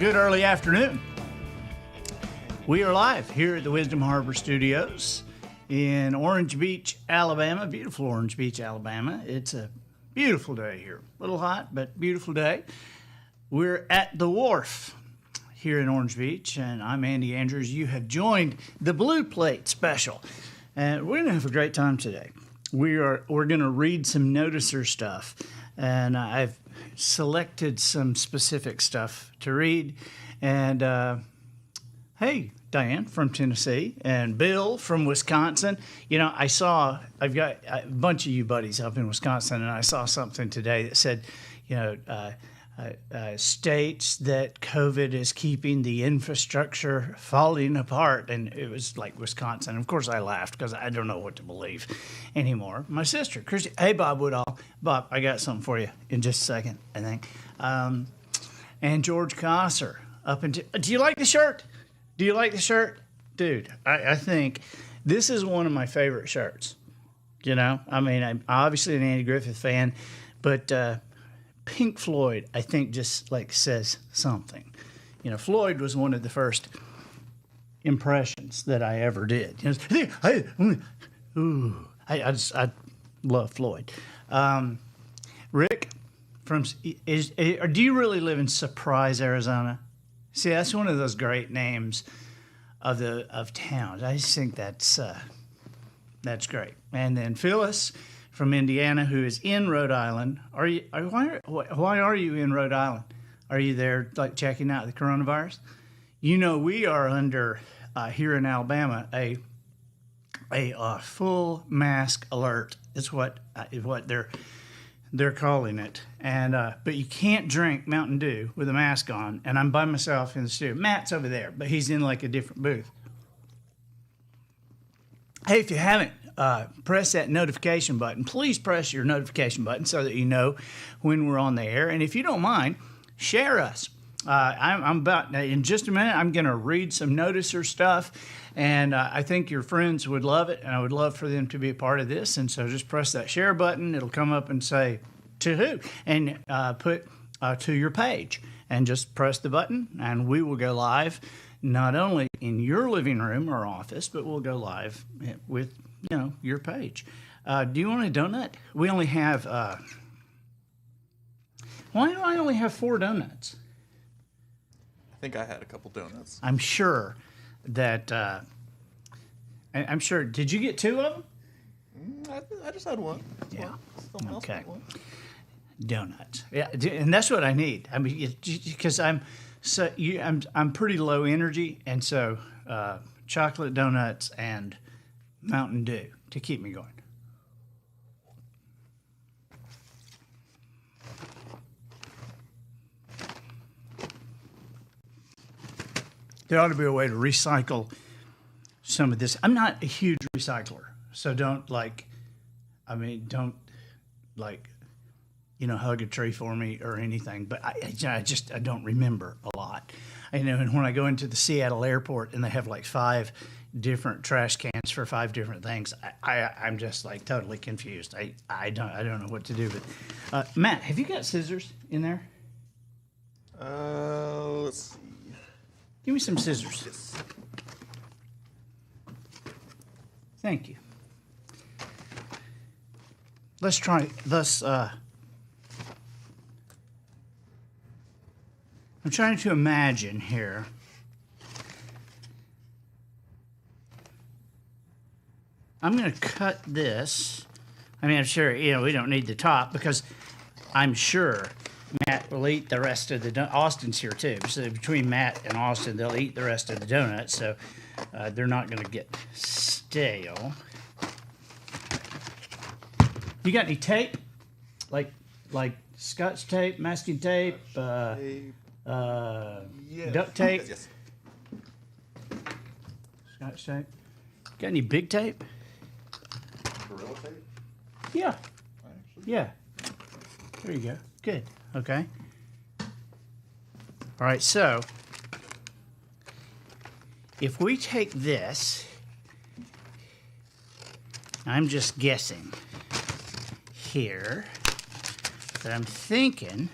good early afternoon. We are live here at the Wisdom Harbor Studios in Orange Beach, Alabama. Beautiful Orange Beach, Alabama. It's a beautiful day here. A little hot, but beautiful day. We're at the wharf here in Orange Beach, and I'm Andy Andrews. You have joined the Blue Plate Special, and we're going to have a great time today. We're going to read some noticer stuff, and I've selected some specific stuff to read. And hey, Diane from Tennessee and Bill from Wisconsin. You know, I've got a bunch of you buddies up in Wisconsin, and I saw something today that said, you know, states that COVID is keeping the infrastructure falling apart, and it was like Wisconsin. Of course, I laughed because I don't know what to believe anymore. My sister, Christy, hey, Bob Woodall. Bob, I got something for you in just a second, I think. And George Kosser up into. Do you like the shirt? Do you like the shirt? Dude, I think this is one of my favorite shirts. You know, I mean, I'm obviously an Andy Griffith fan, but Pink Floyd, I think, just like says something. You know, Floyd was one of the first impressions that I ever did. You know, I love Floyd. Rick, do you really live in Surprise, Arizona? See, that's one of those great names of towns. I just think that's great. And then Phyllis from Indiana, who is in Rhode Island. Why are you in Rhode Island? Are you there like checking out the coronavirus? You know, we are under here in Alabama a full mask alert. It's what they're calling it. And but you can't drink Mountain Dew with a mask on. And I'm by myself in the studio. Matt's over there, but he's in like a different booth. Hey, if you haven't press that notification button, please press your notification button so that you know when we're on the air. And if you don't mind, share us. I'm about, in just a minute, I'm going to read some noticer stuff, and I think your friends would love it, and I would love for them to be a part of this. And so just press that share button. It'll come up and say, to who? And put to your page. And just press the button, and we will go live, not only in your living room or office, but we'll go live with, you know, your page. Do you want a donut? We only have, why do I only have 4 donuts? I think I had a couple donuts. I'm sure that, I'm sure, did you get 2 of them? I just had one. Yeah. Someone Okay. else had one. Donuts. Yeah, and that's what I need. I mean, because I'm pretty low energy, and so chocolate donuts and Mountain Dew to keep me going. There ought to be a way to recycle some of this. I'm not a huge recycler, so don't hug a tree for me or anything. But I don't remember a lot. You know, and when I go into the Seattle airport and they have like 5 different trash cans for 5 different things, I'm just like totally confused. I don't know what to do. But Matt, have you got scissors in there? Let's see. Give me some scissors. Yes. Thank you. Let's try this. I'm trying to imagine here. I'm going to cut this. I mean, I'm sure, you know, we don't need the top because I'm sure Matt will eat the rest of the donuts. Austin's here too. So between Matt and Austin, they'll eat the rest of the donuts. So they're not going to get stale. You got any tape? Like Scotch tape, masking tape, Yes. duct tape? Yes. Scotch tape. Got any big tape? Gorilla tape? Yeah. Actually. Yeah. There you go. Good. Okay. All right, so if we take this, I'm just guessing here, but I'm thinking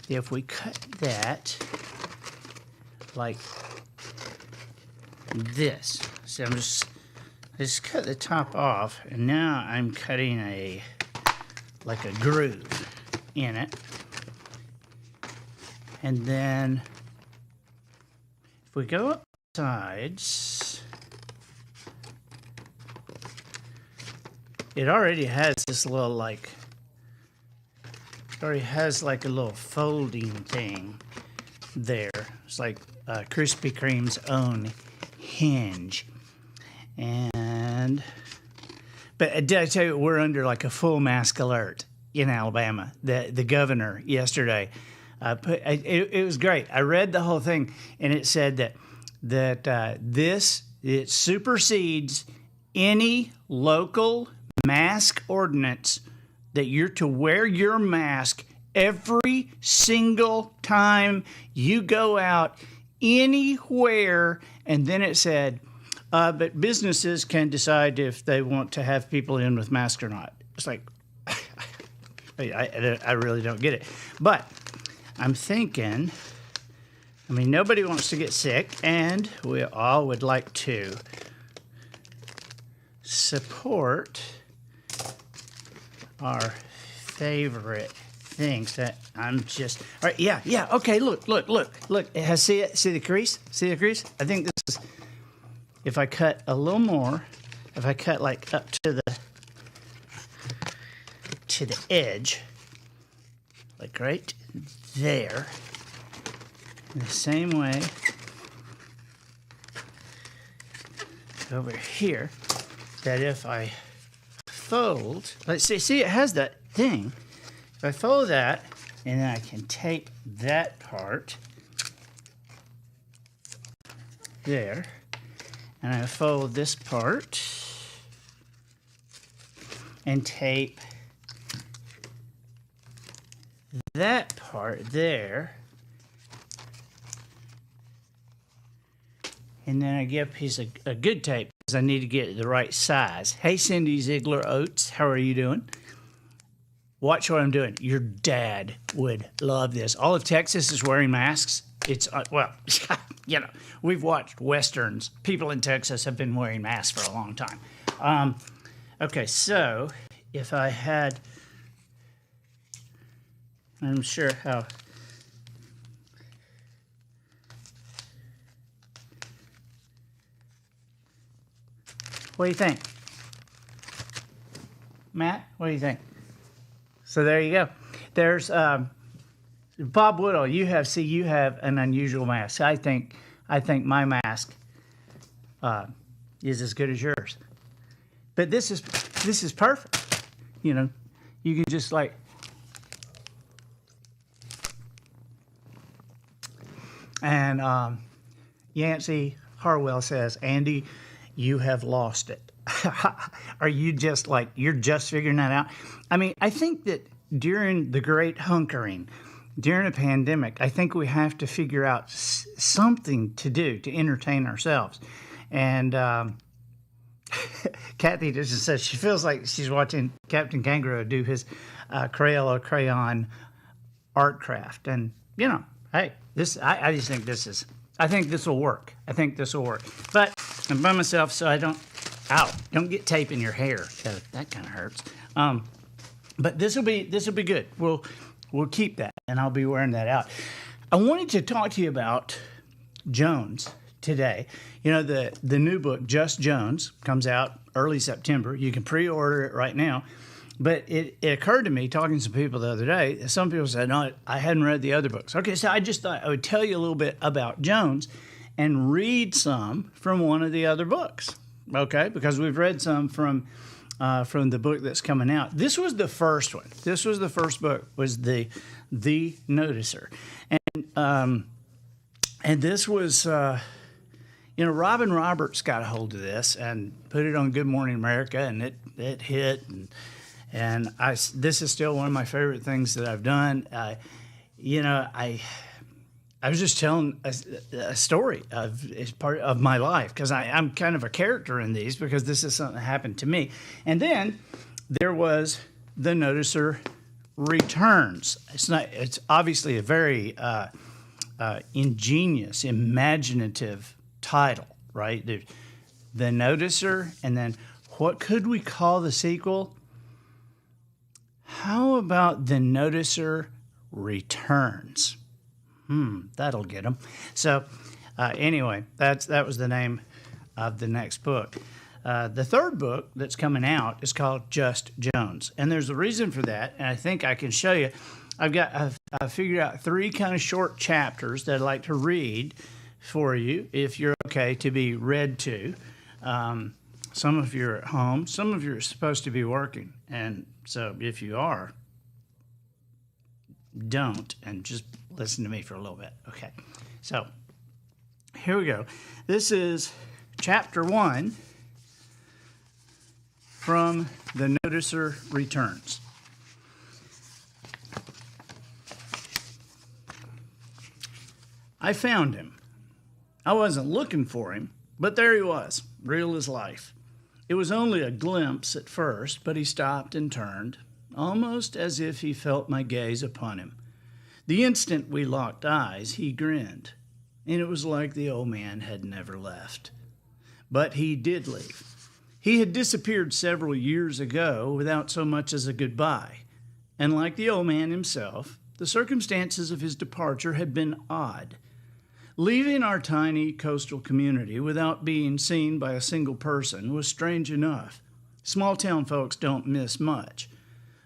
if we cut that like this. So I just cut the top off, and now I'm cutting like a groove in it. And then if we go up the sides, it already has this little it already has like a little folding thing there. It's like Krispy Kreme's own hinge. But did I tell you we're under like a full mask alert in Alabama? The governor yesterday it was great. I read the whole thing, and it said that it supersedes any local mask ordinance, that you're to wear your mask every single time you go out anywhere. And then it said, but businesses can decide if they want to have people in with masks or not. It's like, I really don't get it. But I'm thinking, nobody wants to get sick, and we all would like to support our favorite things that I'm just, all right, yeah, okay, look, see the crease? See the crease? I think this is, if I cut a little more, if I cut like up to the edge, like right there, in the same way over here, that if I fold, let's see, it has that thing. If I fold that, and then I can tape that part there, and I fold this part and tape that part there, and then I get a piece of a good tape because I need to get it the right size. Hey, Cindy Ziegler Oates, how are you doing? Watch what I'm doing. Your dad would love this. All of Texas is wearing masks. It's, we've watched Westerns. People in Texas have been wearing masks for a long time. Okay, so if I had, I'm sure how, what do you think? Matt, what do you think? So there you go. There's Bob Woodall. You have an unusual mask. I think my mask is as good as yours. But this is perfect. You can just like, and Yancey Harwell says, Andy, you have lost it. Are you just like, you're just figuring that out? I think that during the great hunkering, during a pandemic, I think we have to figure out something to do to entertain ourselves. And Kathy just says she feels like she's watching Captain Kangaroo do his Crayola crayon art craft. And, hey, I just think I think this will work. But I'm by myself, so I don't get tape in your hair. That kind of hurts. But this will be good. We'll keep that, and I'll be wearing that out. I wanted to talk to you about Jones today. The new book, Just Jones, comes out early September. You can pre-order it right now. But it occurred to me, talking to some people the other day, some people said, no, I hadn't read the other books. Okay, so I just thought I would tell you a little bit about Jones and read some from one of the other books, okay? Because we've read some from the book that's coming out. This was the first one. This was the first book, was the Noticer. And this was, Robin Roberts got a hold of this and put it on Good Morning America, and it hit, and this is still one of my favorite things that I've done. I was just telling a story as part of my life, because I'm kind of a character in these, because this is something that happened to me. And then there was The Noticer Returns. It's obviously a very ingenious, imaginative title, right? The Noticer, and then what could we call the sequel? How about The Noticer Returns? That'll get them. So anyway, that was the name of the next book. The third book that's coming out is called Just Jones, and there's a reason for that, and I think I can show you. I've figured out 3 kind of short chapters that I'd like to read for you, if you're okay to be read to. Some of you are at home, some of you are supposed to be working, and so if you are, don't, and just listen to me for a little bit. Okay, so here we go. This is chapter 1 from The Noticer Returns. I found him. I wasn't looking for him, but there he was, real as life. It was only a glimpse at first, but he stopped and turned, almost as if he felt my gaze upon him. The instant we locked eyes, he grinned, and it was like the old man had never left. But he did leave. He had disappeared several years ago without so much as a goodbye, and like the old man himself, the circumstances of his departure had been odd. Leaving our tiny coastal community without being seen by a single person was strange enough. Small-town folks don't miss much.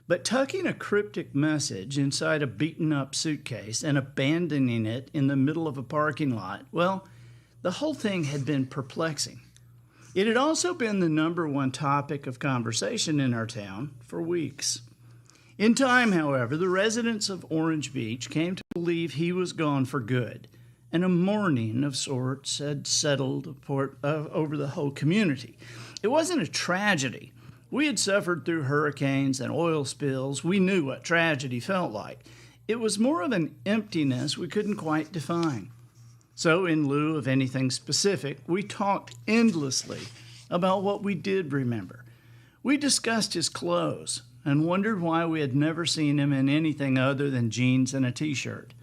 But tucking a cryptic message inside a beaten-up suitcase and abandoning it in the middle of a parking lot, well, the whole thing had been perplexing. It had also been the #1 topic of conversation in our town for weeks. In time, however, the residents of Orange Beach came to believe he was gone for good, and a mourning of sorts had settled over the whole community. It wasn't a tragedy. We had suffered through hurricanes and oil spills. We knew what tragedy felt like. It was more of an emptiness we couldn't quite define. So, in lieu of anything specific, we talked endlessly about what we did remember. We discussed his clothes and wondered why we had never seen him in anything other than jeans and a t-shirt.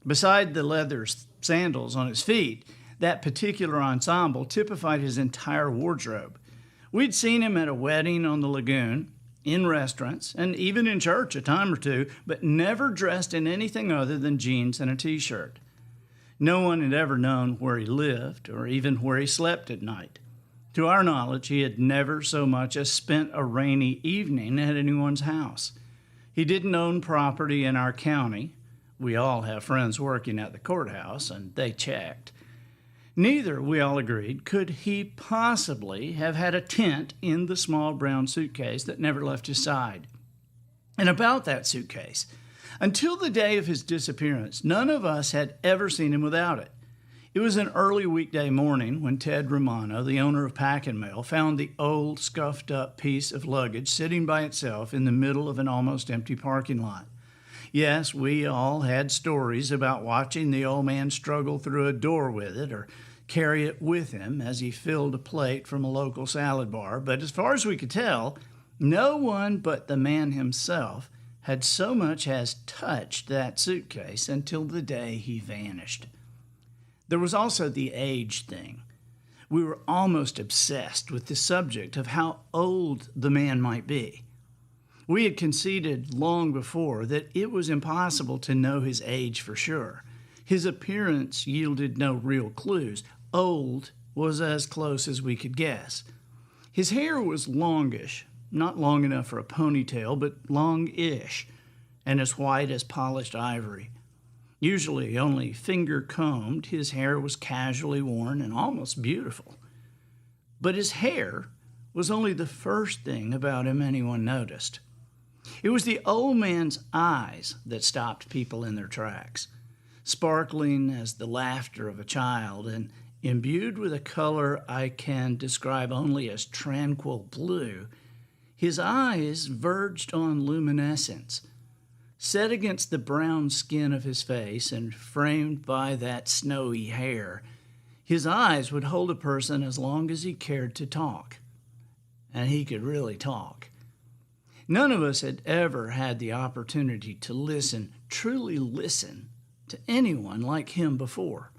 Beside the leather sandals on his feet, that particular ensemble typified his entire wardrobe. We'd seen him at a wedding on the lagoon, in restaurants, and even in church a time or two, but never dressed in anything other than jeans and a t-shirt. No one had ever known where he lived or even where he slept at night. To our knowledge, he had never so much as spent a rainy evening at anyone's house. He didn't own property in our county. We all have friends working at the courthouse, and they checked. Neither, we all agreed, could he possibly have had a tent in the small brown suitcase that never left his side. And about that suitcase, until the day of his disappearance, none of us had ever seen him without it. It was an early weekday morning when Ted Romano, the owner of Pack and Mail, found the old, scuffed-up piece of luggage sitting by itself in the middle of an almost empty parking lot. Yes, we all had stories about watching the old man struggle through a door with it or carry it with him as he filled a plate from a local salad bar, but as far as we could tell, no one but the man himself had so much as touched that suitcase until the day he vanished. There was also the age thing. We were almost obsessed with the subject of how old the man might be. We had conceded long before that it was impossible to know his age for sure. His appearance yielded no real clues. Old was as close as we could guess. His hair was longish, not long enough for a ponytail, but long-ish, and as white as polished ivory. Usually only finger-combed, his hair was casually worn and almost beautiful. But his hair was only the first thing about him anyone noticed. It was the old man's eyes that stopped people in their tracks, sparkling as the laughter of a child and imbued with a color I can describe only as tranquil blue. His eyes verged on luminescence. Set against the brown skin of his face and framed by that snowy hair, his eyes would hold a person as long as he cared to talk. And he could really talk. None of us had ever had the opportunity to listen, truly listen, to anyone like him before.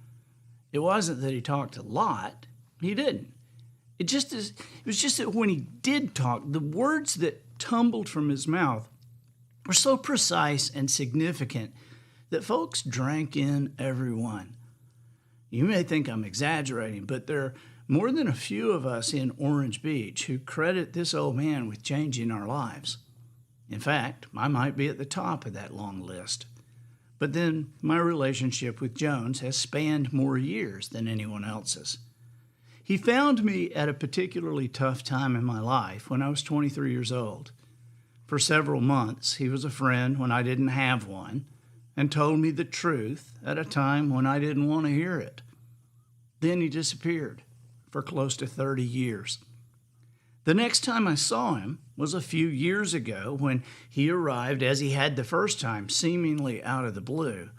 It wasn't that he talked a lot. He didn't. It was just that when he did talk, the words that tumbled from his mouth were so precise and significant that folks drank in every one. You may think I'm exaggerating, but there are more than a few of us in Orange Beach who credit this old man with changing our lives. In fact, I might be at the top of that long list. But then my relationship with Jones has spanned more years than anyone else's. He found me at a particularly tough time in my life when I was 23 years old. For several months, he was a friend when I didn't have one and told me the truth at a time when I didn't want to hear it. Then he disappeared for close to 30 years. The next time I saw him was a few years ago when he arrived as he had the first time, seemingly out of the blue.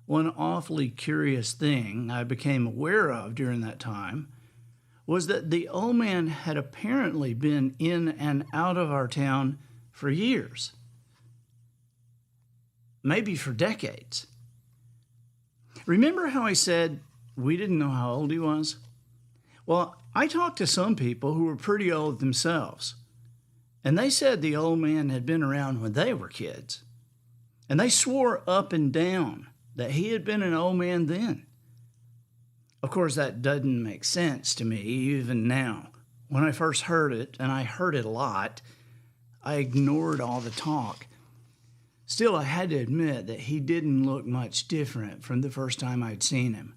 One awfully curious thing I became aware of during that time was that the old man had apparently been in and out of our town for years, maybe for decades. Remember how I said we didn't know how old he was? Well, I talked to some people who were pretty old themselves, and they said the old man had been around when they were kids, and they swore up and down that he had been an old man then. Of course, that doesn't make sense to me even now. When I first heard it, and I heard it a lot, I ignored all the talk. Still, I had to admit that he didn't look much different from the first time I'd seen him.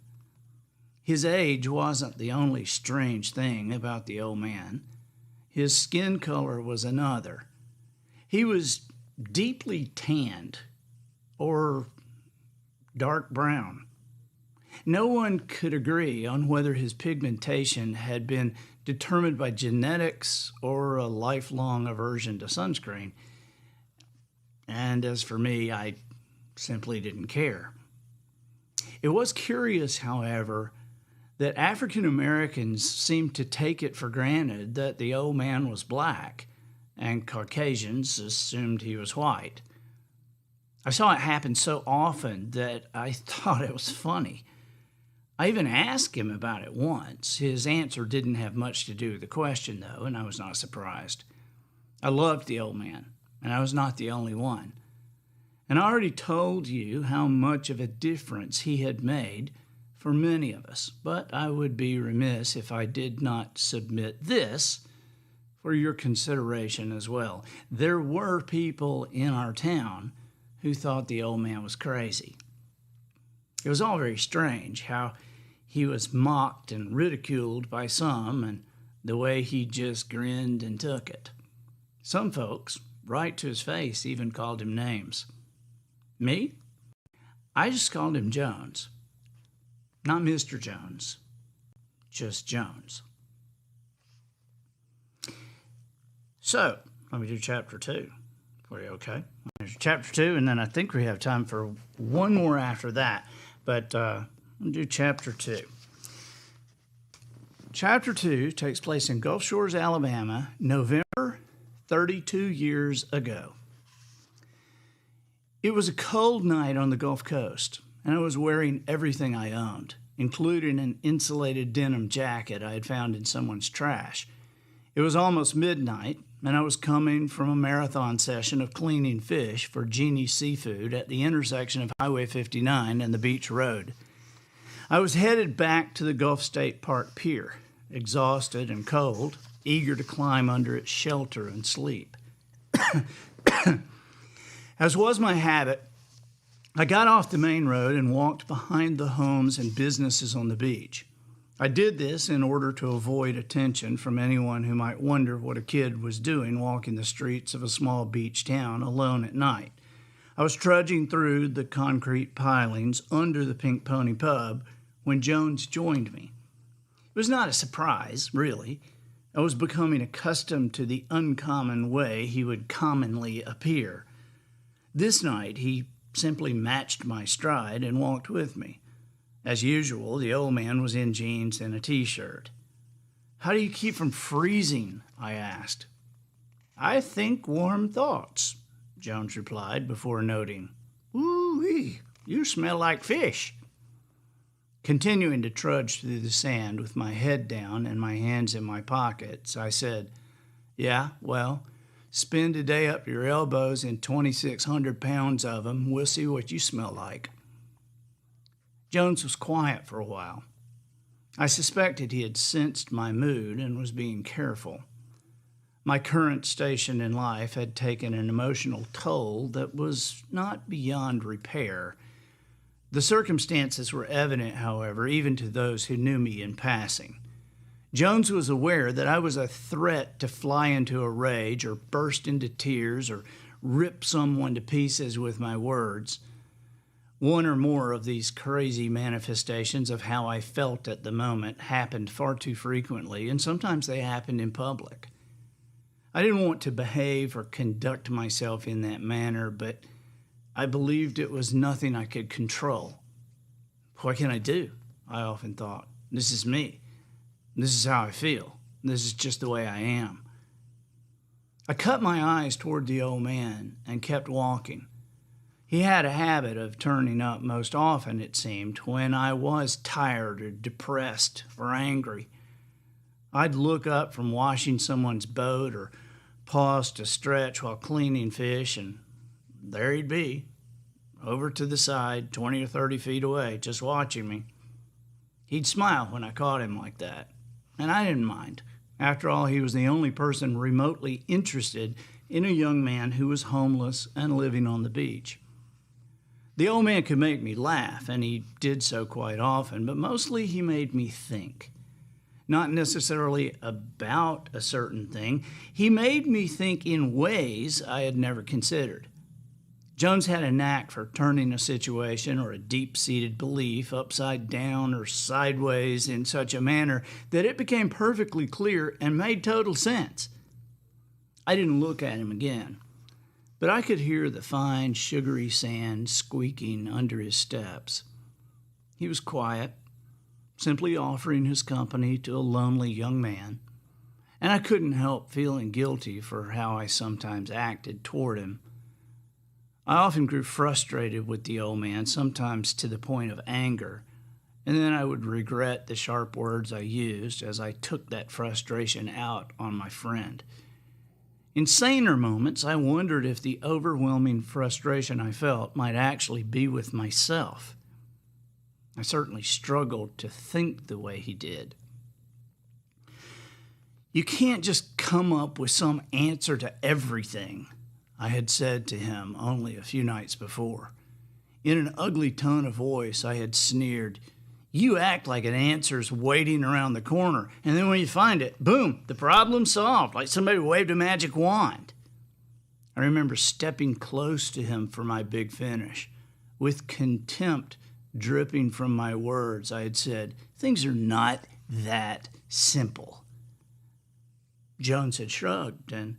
His age wasn't the only strange thing about the old man. His skin color was another. He was deeply tanned, or dark brown. No one could agree on whether his pigmentation had been determined by genetics or a lifelong aversion to sunscreen. And as for me, I simply didn't care. It was curious, however, that African Americans seemed to take it for granted that the old man was black, and Caucasians assumed he was white. I saw it happen so often that I thought it was funny. I even asked him about it once. His answer didn't have much to do with the question, though, and I was not surprised. I loved the old man, and I was not the only one. And I already told you how much of a difference he had made for many of us, but I would be remiss if I did not submit this for your consideration as well. There were people in our town who thought the old man was crazy. It was all very strange how he was mocked and ridiculed by some, and the way he just grinned and took it. Some folks, right to his face, even called him names. Me? I just called him Jones. Not Mr. Jones, just Jones. So, let me do chapter 2. Are you okay? Chapter 2, and then I think we have time for one more after that. But I'll do chapter 2. Chapter 2 takes place in Gulf Shores, Alabama, November 32 years ago. It was a cold night on the Gulf Coast, and I was wearing everything I owned, including an insulated denim jacket I had found in someone's trash. It was almost midnight, and I was coming from a marathon session of cleaning fish for Genie Seafood at the intersection of Highway 59 and the Beach Road. I was headed back to the Gulf State Park Pier, exhausted and cold, eager to climb under its shelter and sleep. As was my habit, I got off the main road and walked behind the homes and businesses on the beach. I did this in order to avoid attention from anyone who might wonder what a kid was doing walking the streets of a small beach town alone at night. I was trudging through the concrete pilings under the Pink Pony Pub when Jones joined me. It was not a surprise, really. I was becoming accustomed to the uncommon way he would commonly appear. This night, he simply matched my stride and walked with me. As usual, the old man was in jeans and a t-shirt. "How do you keep from freezing?" I asked. "I think warm thoughts," Jones replied before noting, "Woo-wee, You smell like fish." Continuing to trudge through the sand with my head down and my hands in my pockets, I said, "Yeah, well, spend a day up your elbows in 2,600 pounds of them. We'll see what you smell like." Jones was quiet for a while. I suspected he had sensed my mood and was being careful. My current station in life had taken an emotional toll that was not beyond repair. The circumstances were evident, however, even to those who knew me in passing. Jones was aware that I was a threat to fly into a rage or burst into tears or rip someone to pieces with my words. One or more of these crazy manifestations of how I felt at the moment happened far too frequently, and sometimes they happened in public. I didn't want to behave or conduct myself in that manner, but I believed it was nothing I could control. What can I do? I often thought. This is me. This is how I feel. This is just the way I am. I cut my eyes toward the old man and kept walking. He had a habit of turning up most often, it seemed, when I was tired or depressed or angry. I'd look up from washing someone's boat or pause to stretch while cleaning fish, and there he'd be, over to the side, 20 or 30 feet away, just watching me. He'd smile when I caught him like that, and I didn't mind. After all, he was the only person remotely interested in a young man who was homeless and living on the beach. The old man could make me laugh, and he did so quite often, but mostly he made me think. Not necessarily about a certain thing. He made me think in ways I had never considered. Jones had a knack for turning a situation or a deep-seated belief upside down or sideways in such a manner that it became perfectly clear and made total sense. I didn't look at him again, but I could hear the fine, sugary sand squeaking under his steps. He was quiet, simply offering his company to a lonely young man, and I couldn't help feeling guilty for how I sometimes acted toward him. I often grew frustrated with the old man, sometimes to the point of anger, and then I would regret the sharp words I used as I took that frustration out on my friend. In saner moments, I wondered if the overwhelming frustration I felt might actually be with myself. I certainly struggled to think the way he did. "You can't just come up with some answer to everything," I had said to him only a few nights before. In an ugly tone of voice, I had sneered, "You act like an answer's waiting around the corner, and then when you find it, boom, the problem's solved, like somebody waved a magic wand." I remember stepping close to him for my big finish. With contempt dripping from my words, I had said, "Things are not that simple." Jones had shrugged and,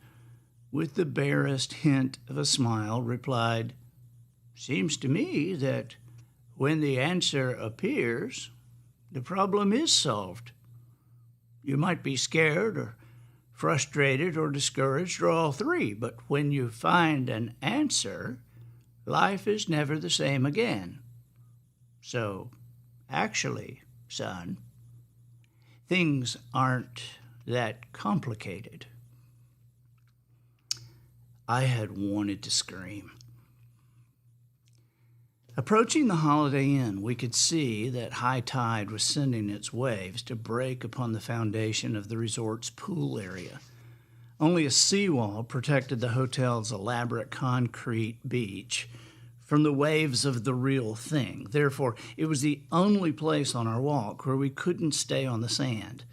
with the barest hint of a smile, replied, "Seems to me that when the answer appears, the problem is solved. You might be scared or frustrated or discouraged or all three, but when you find an answer, life is never the same again. So, actually, son, things aren't that complicated." I had wanted to scream. Approaching the Holiday Inn, we could see that high tide was sending its waves to break upon the foundation of the resort's pool area. Only a seawall protected the hotel's elaborate concrete beach from the waves of the real thing. Therefore, it was the only place on our walk where we couldn't stay on the sand.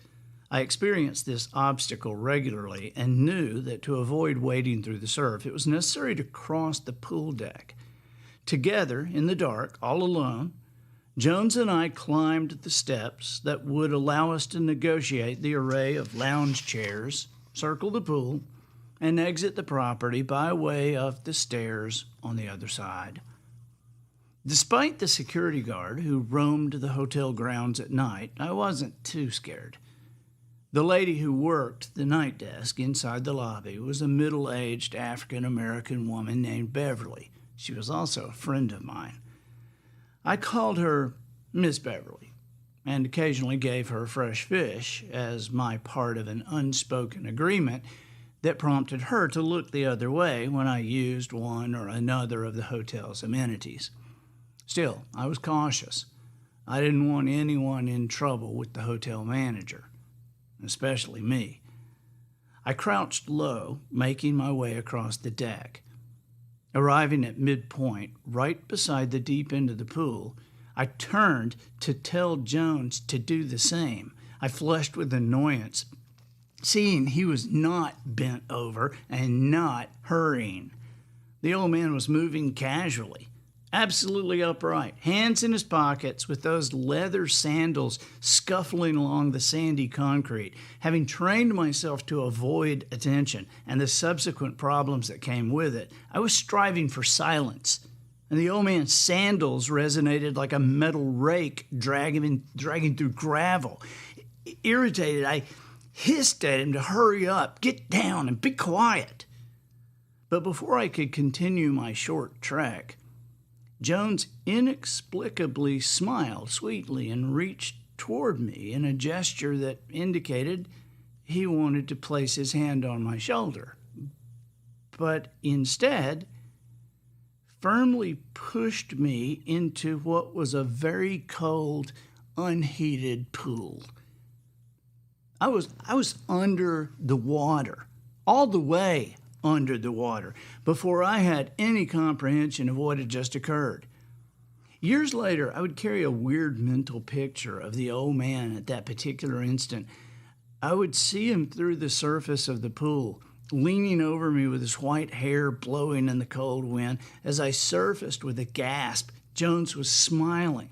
I experienced this obstacle regularly and knew that to avoid wading through the surf, it was necessary to cross the pool deck. Together, in the dark, all alone, Jones and I climbed the steps that would allow us to negotiate the array of lounge chairs, circle the pool, and exit the property by way of the stairs on the other side. Despite the security guard who roamed the hotel grounds at night, I wasn't too scared. The lady who worked the night desk inside the lobby was a middle-aged African-American woman named Beverly. She was also a friend of mine. I called her Miss Beverly and occasionally gave her fresh fish as my part of an unspoken agreement that prompted her to look the other way when I used one or another of the hotel's amenities. Still, I was cautious. I didn't want anyone in trouble with the hotel manager, especially me. I crouched low, making my way across the deck. Arriving at midpoint, right beside the deep end of the pool, I turned to tell Jones to do the same. I flushed with annoyance, seeing he was not bent over and not hurrying. The old man was moving casually, absolutely upright, hands in his pockets with those leather sandals scuffling along the sandy concrete. Having trained myself to avoid attention and the subsequent problems that came with it, I was striving for silence, and the old man's sandals resonated like a metal rake dragging through gravel. Irritated, I hissed at him to hurry up, get down, and be quiet. But before I could continue my short trek, Jones inexplicably smiled sweetly and reached toward me in a gesture that indicated he wanted to place his hand on my shoulder, but instead firmly pushed me into what was a very cold, unheated pool. I was under the water, all the way under the water, before I had any comprehension of what had just occurred. Years later, I would carry a weird mental picture of the old man at that particular instant. I would see him through the surface of the pool, leaning over me with his white hair blowing in the cold wind. As I surfaced with a gasp, Jones was smiling,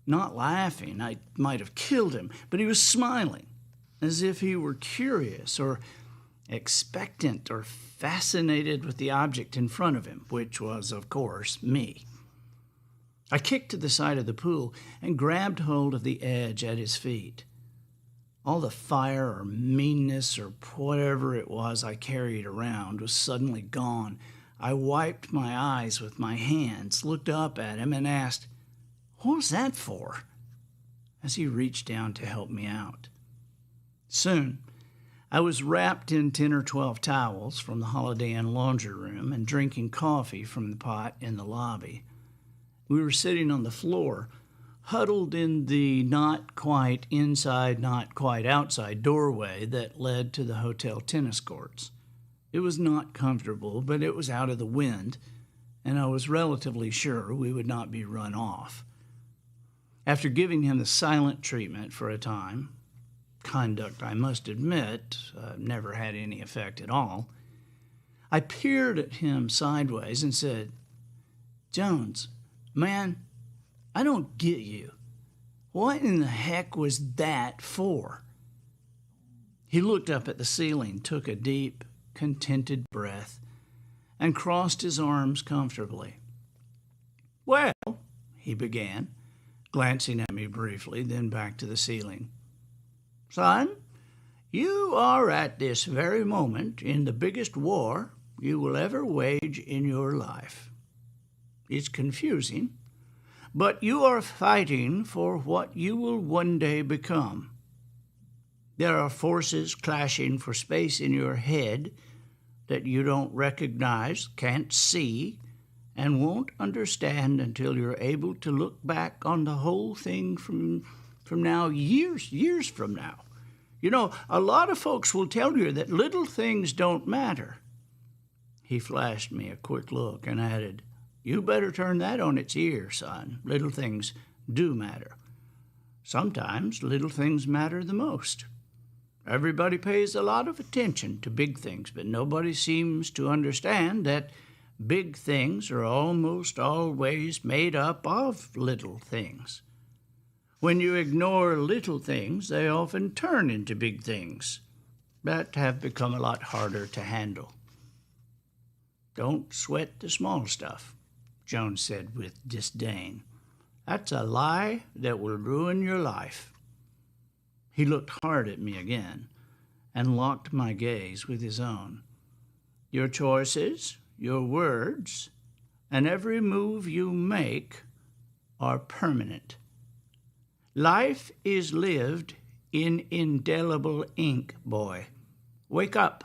not laughing. I might have killed him, but he was smiling, as if he were curious or expectant or fascinated with the object in front of him, which was, of course, me. I kicked to the side of the pool and grabbed hold of the edge at his feet. All the fire or meanness or whatever it was I carried around was suddenly gone. I wiped my eyes with my hands, looked up at him, and asked, "What was that for?" as he reached down to help me out. Soon, I was wrapped in 10 or 12 towels from the Holiday Inn laundry room and drinking coffee from the pot in the lobby. We were sitting on the floor, huddled in the not quite inside, not quite outside doorway that led to the hotel tennis courts. It was not comfortable, but it was out of the wind, and I was relatively sure we would not be run off. After giving him the silent treatment for a time, conduct, I must admit, never had any effect at all, I peered at him sideways and said, "Jones, man, I don't get you. What in the heck was that for?" He looked up at the ceiling, took a deep, contented breath, and crossed his arms comfortably. "Well," he began, glancing at me briefly, then back to the ceiling. "Son, you are at this very moment in the biggest war you will ever wage in your life. It's confusing, but you are fighting for what you will one day become. There are forces clashing for space in your head that you don't recognize, can't see, and won't understand until you're able to look back on the whole thing from now, years from now. You know, a lot of folks will tell you that little things don't matter." He flashed me a quick look and added, "You better turn that on its ear, son. Little things do matter. Sometimes little things matter the most. Everybody pays a lot of attention to big things, but nobody seems to understand that big things are almost always made up of little things. When you ignore little things, they often turn into big things that have become a lot harder to handle. Don't sweat the small stuff," Jones said with disdain. "That's a lie that will ruin your life." He looked hard at me again and locked my gaze with his own. "Your choices, your words, and every move you make are permanent. Life is lived in indelible ink, boy. Wake up.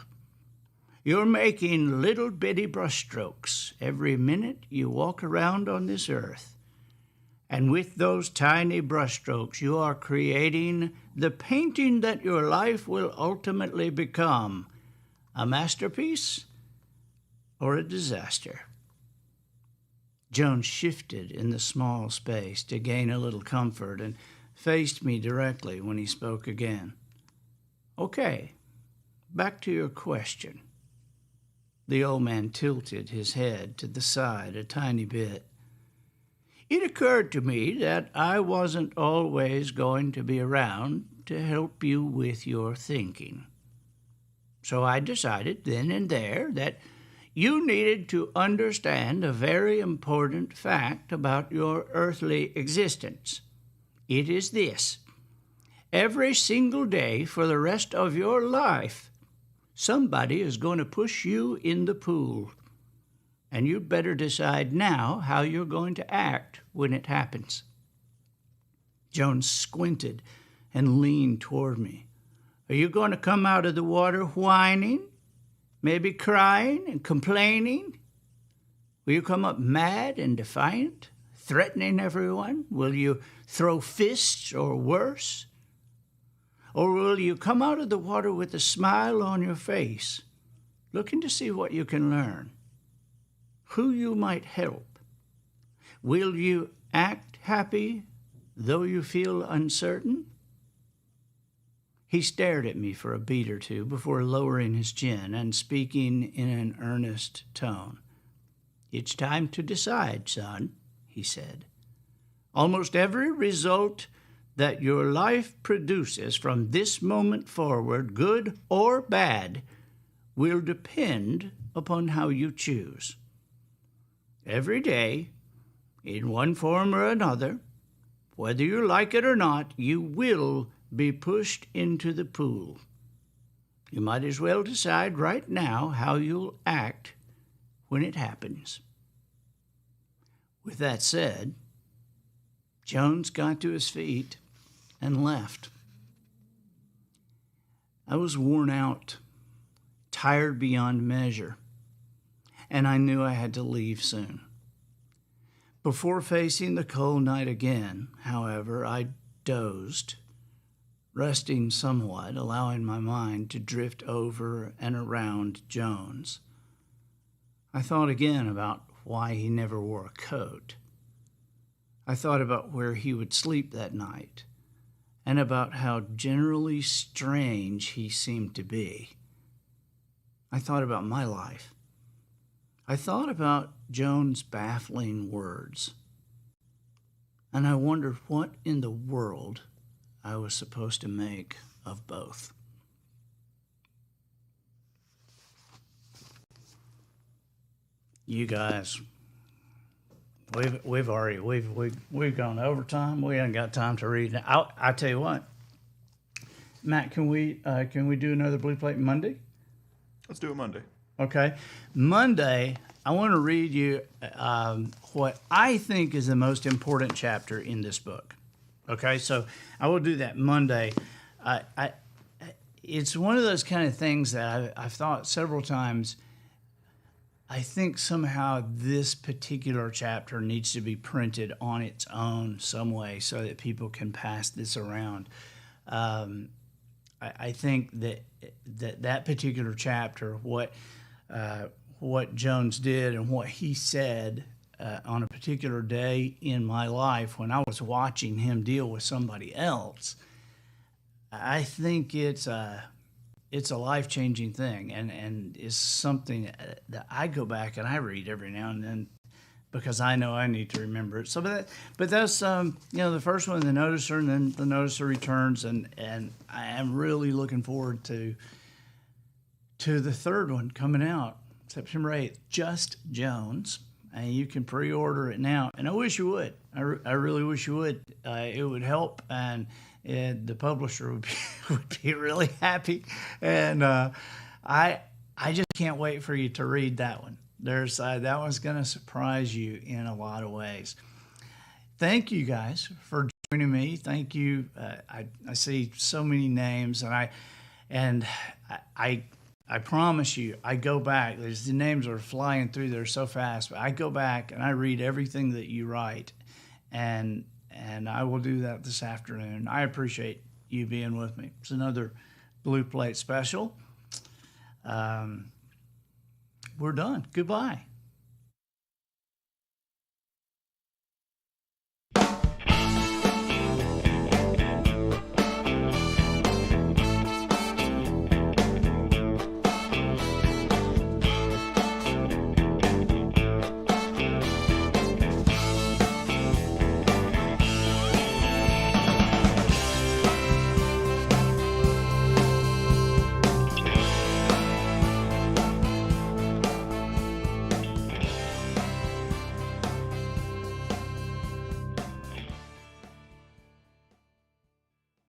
You're making little bitty brushstrokes every minute you walk around on this earth. And with those tiny brushstrokes, you are creating the painting that your life will ultimately become, a masterpiece or a disaster. Jones shifted in the small space to gain a little comfort and faced me directly when he spoke again. Okay, back to your question. The old man tilted his head to the side a tiny bit. It occurred to me that I wasn't always going to be around to help you with your thinking. So I decided then and there that you needed to understand a very important fact about your earthly existence. It is this: every single day for the rest of your life, somebody is going to push you in the pool. And you'd better decide now how you're going to act when it happens. Jones squinted and leaned toward me. Are you going to come out of the water whining, maybe crying and complaining? Will you come up mad and defiant, threatening everyone? Will you throw fists or worse? Or will you come out of the water with a smile on your face, looking to see what you can learn, who you might help? Will you act happy though you feel uncertain? He stared at me for a beat or two before lowering his chin and speaking in an earnest tone. It's time to decide, son, he said. Almost every result that your life produces from this moment forward, good or bad, will depend upon how you choose. Every day, in one form or another, whether you like it or not, you will be pushed into the pool. You might as well decide right now how you'll act when it happens. With that said, Jones got to his feet and left. I was worn out, tired beyond measure, and I knew I had to leave soon. Before facing the cold night again, however, I dozed, resting somewhat, allowing my mind to drift over and around Jones. I thought again about why he never wore a coat. I thought about where he would sleep that night, and about how generally strange he seemed to be. I thought about my life. I thought about Jones' baffling words, and I wondered what in the world I was supposed to make of both. You guys, we've gone overtime. We haven't got time to read. I tell you what, Matt, can we do another Blue Plate Monday? Let's do it Monday. Okay, Monday, I want to read you what I think is the most important chapter in this book. Okay, so I will do that Monday. It's one of those kind of things that I've thought several times. I think somehow this particular chapter needs to be printed on its own some way so that people can pass this around. I think that particular chapter, what Jones did and what he said on a particular day in my life when I was watching him deal with somebody else, I think it's a life-changing thing, and is something that I go back and I read every now and then because I know I need to remember it. So, but that's the first one, the noticer, and then the noticer returns, and I am really looking forward to the third one coming out September 8th, Just Jones. And you can pre-order it now, and I wish you would. I really wish you would. It would help, and the publisher would be really happy. And I just can't wait for you to read that one. That one's going to surprise you in a lot of ways. thank you guys for joining me. Thank you. I see so many names, and I I promise you, I go back. The names are flying through there so fast, but I go back and I read everything that you write, and I will do that this afternoon. I appreciate you being with me. It's another Blue Plate special. We're done. Goodbye.